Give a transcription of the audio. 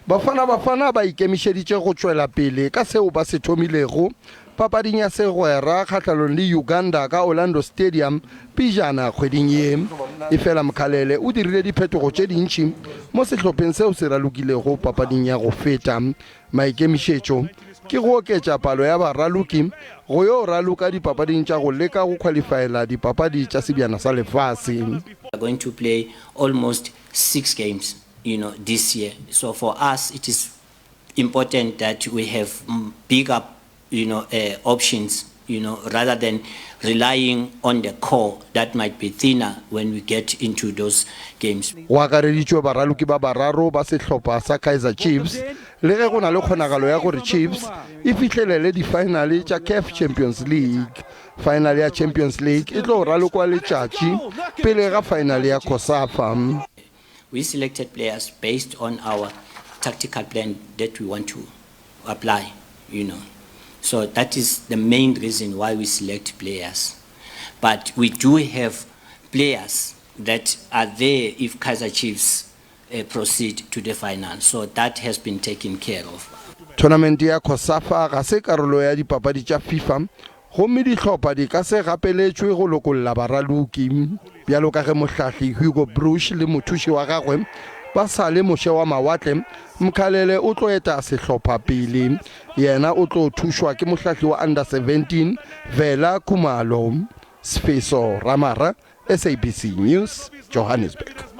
Bafana ba ikemišeditše go tšwela pele ka seo ba se thomilego papading ya segwera kgahlanong le Uganda ka Orlando Stadium pejana kgweding ye. Efela Mkhalele o dirile diphetogo tše dintši mo sehlopheng seo se ralokilego papading ya go feta. Maikemišetšo ke go oketša palo ya baraloki go yo raloka dipapading tša go leka go qualifyela dipapadi tša sebjana sa lefase. We are going to play almost 6 games, this year. So for us, it is important that we have bigger, options, rather than relying on the core that might be thinner when we get into those games. Go akareditšwe baraloki ba bararo ba sehlopha sa Kaizer Chiefs le ge go na le kgonagalo ya gore Chiefs e fihlelele di-finale tša CAF Champions League. Final ya Champions League e tlo ralokwa letšatši pele ga final ya COSAFA. We selected players based on our tactical plan that we want to apply, So that is the main reason why we select players. But we do have players that are there if Kaizer Chiefs proceed to the final. So that has been taken care of. Tournament ya COSAFA ga se karolo ya dipapadi tša FIFA, gomme dihlopha di ka se gapeletšwe go lokolla baraloki. Bjalo ka ge mohlahli Hugo Broos le mothuši wa gagwe ba sa le moše wa mawatle, Mkhalele o tlo eta sehlopha pele. Yena o tlo thušwa ke mohlahli wa under 17 Vela Khumalo. Sfiso Ramara, SABC News, Johannesburg.